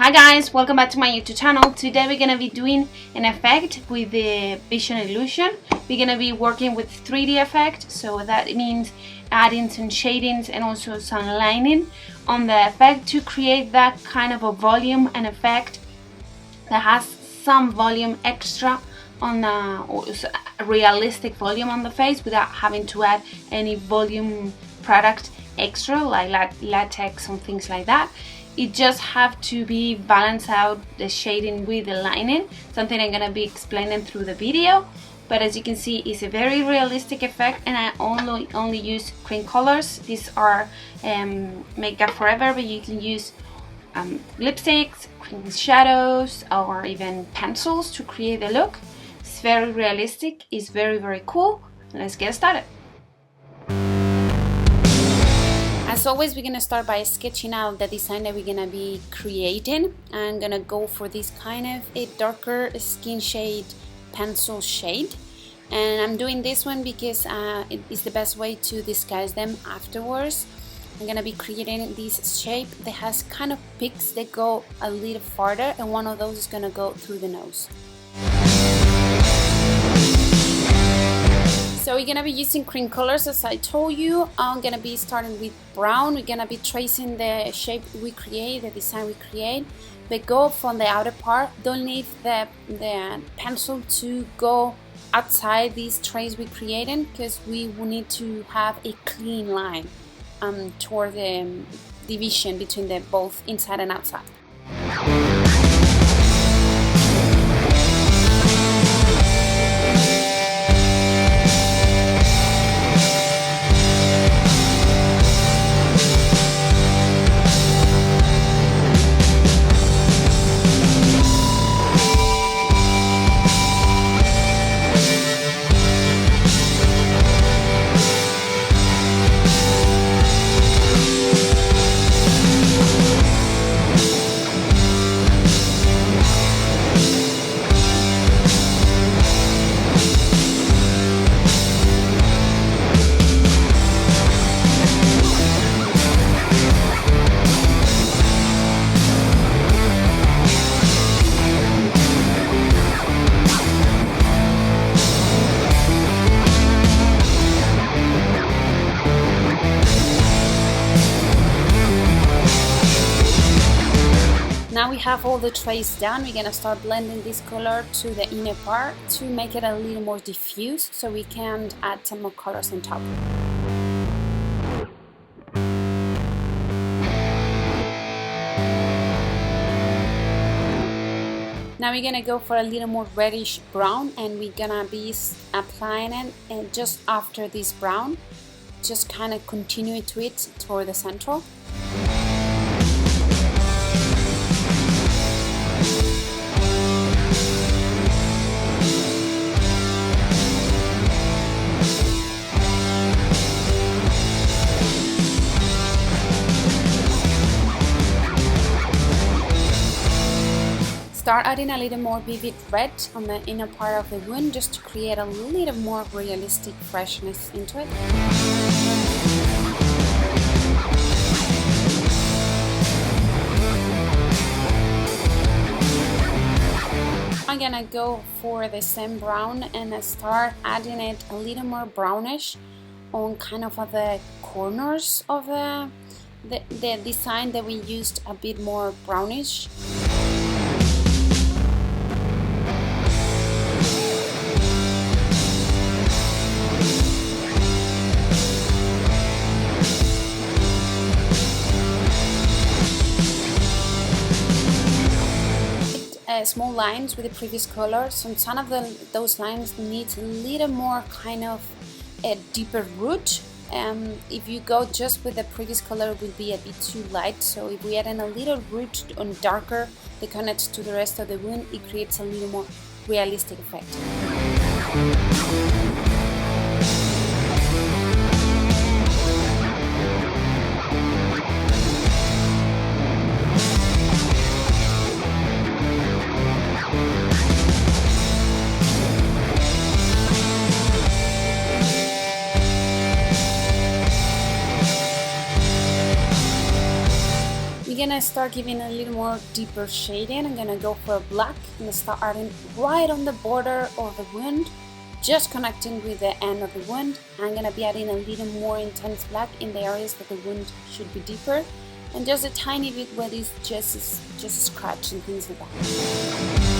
Hi guys, welcome back to my YouTube channel. Today we're gonna be doing an effect with the vision illusion. We're gonna be working with 3D effect, so that means adding some shadings and also some lining on the effect to create that kind of a volume and effect that has some volume extra on a realistic volume on the face without having to add any volume product extra like latex and things like that. It just have to be balanced out the shading with the lining, something I'm gonna be explaining through the video. But as you can see, it's a very realistic effect, and I only use cream colors. These are Makeup Forever, but you can use lipsticks, cream shadows, or even pencils to create the look. It's very realistic, it's very cool. Let's get started. As always, we're gonna start by sketching out the design that we're gonna be creating. I'm gonna go for this kind of a darker skin shade, pencil shade, and I'm doing this one because it is the best way to disguise them afterwards. I'm gonna be creating this shape that has kind of peaks that go a little farther, and one of those is gonna go through the nose. So we're gonna be using cream colors, as I told you. I'm gonna be starting with brown. We're gonna be tracing the shape we create, the design we create, but go from the outer part. Don't leave the pencil to go outside these trace we created, because we will need to have a clean line toward the division between the both inside and outside. Now we have all the trace done. We're gonna start blending this color to the inner part to make it a little more diffuse, so we can add some more colors on top. Now we're gonna go for a little more reddish brown, and we're gonna be applying it, and just after this brown, just kind of continue to it toward the central. Start adding a little more vivid red on the inner part of the wound, just to create a little more realistic freshness into it. I'm gonna go for the same brown and start adding it a little more brownish on kind of the corners of the design that we used a bit more brownish. Small lines with the previous color, so some of those lines need a little more kind of a deeper root. If you go just with the previous color, it will be a bit too light, so if we add in a little root on darker that connects to the rest of the wound, it creates a little more realistic effect. We're gonna start giving a little more deeper shading. I'm gonna go for black. I'm gonna start adding right on the border of the wound, just connecting with the end of the wound. I'm gonna be adding a little more intense black in the areas that the wound should be deeper, and just a tiny bit where it's just a scratch and things like that.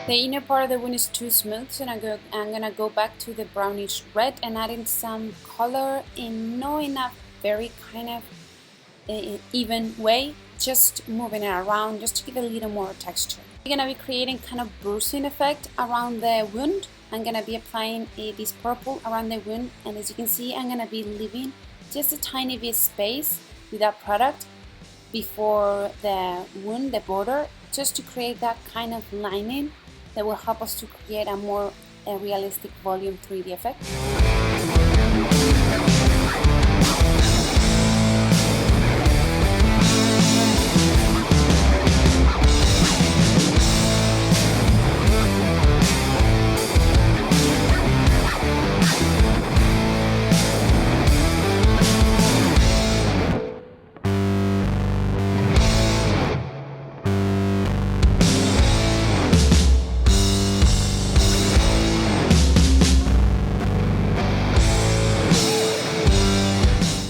The inner part of the wound is too smooth, so I'm gonna go back to the brownish red and add in some color not in a very kind of even way, just moving it around just to give a little more texture. We're gonna be creating kind of bruising effect around the wound. I'm gonna be applying this purple around the wound, and as you can see, I'm gonna be leaving just a tiny bit space with that product before the wound, the border, just to create that kind of lining that will help us to create a more realistic volume 3D effect.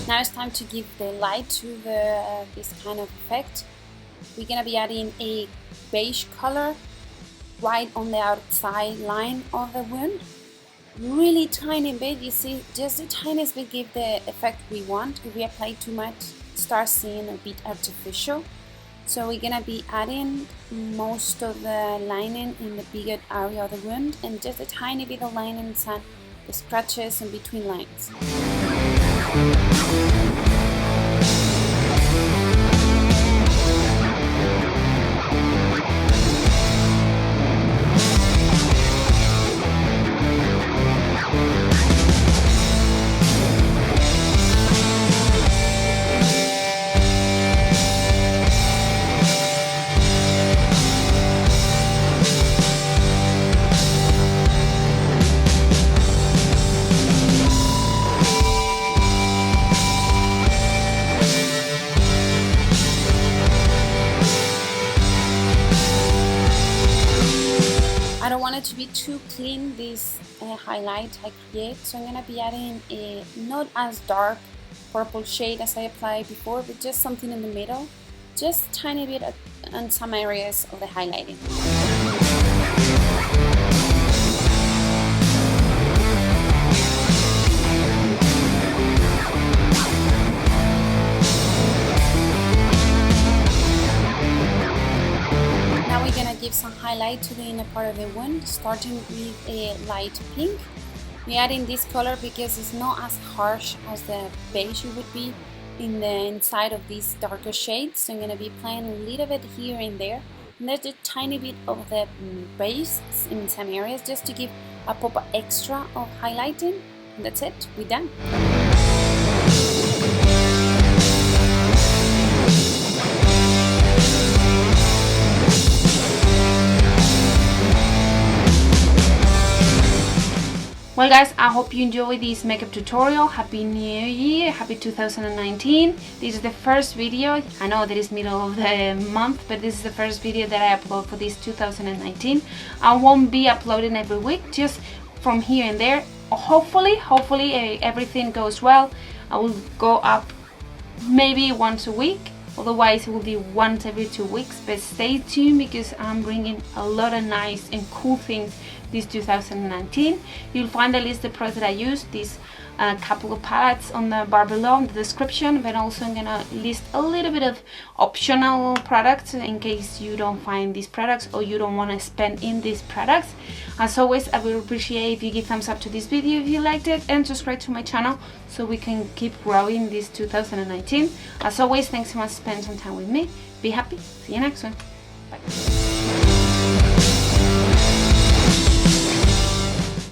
Now it's time to give the light to this kind of effect. We're gonna be adding a beige color right on the outside line of the wound. Really tiny bit, you see, just the tiniest bit give the effect we want. If we apply too much, start seeing a bit artificial. So we're gonna be adding most of the lining in the bigger area of the wound and just a tiny bit of lining inside the scratches and between lines. I don't want it to be too clean, this highlight I create, so I'm going to be adding a not as dark purple shade as I applied before, but just something in the middle, just a tiny bit on some areas of the highlighting. Give some highlight to the inner part of the wound, starting with a light pink. We're adding this color because it's not as harsh as the beige it would be in the inside of these darker shades. So I'm going to be applying a little bit here and there. And there's a tiny bit of the beige in some areas just to give a pop extra of highlighting. And that's it, we're done. Well guys, I hope you enjoyed this makeup tutorial. Happy New Year, happy 2019. This is the first video. I know that it's middle of the month, but this is the first video that I upload for this 2019. I won't be uploading every week, just from here and there. Hopefully everything goes well. I will go up maybe once a week. Otherwise it will be once every 2 weeks, but stay tuned because I'm bringing a lot of nice and cool things this 2019. You'll find the list of products that I use, this a couple of palettes on the bar below in the description, but also I'm gonna list a little bit of optional products in case you don't find these products or you don't want to spend in these products. As always, I would appreciate if you give thumbs up to this video if you liked it, and subscribe to my channel so we can keep growing this 2019. As always, thanks so much for spending some time with me. Be happy. See you next one. Bye.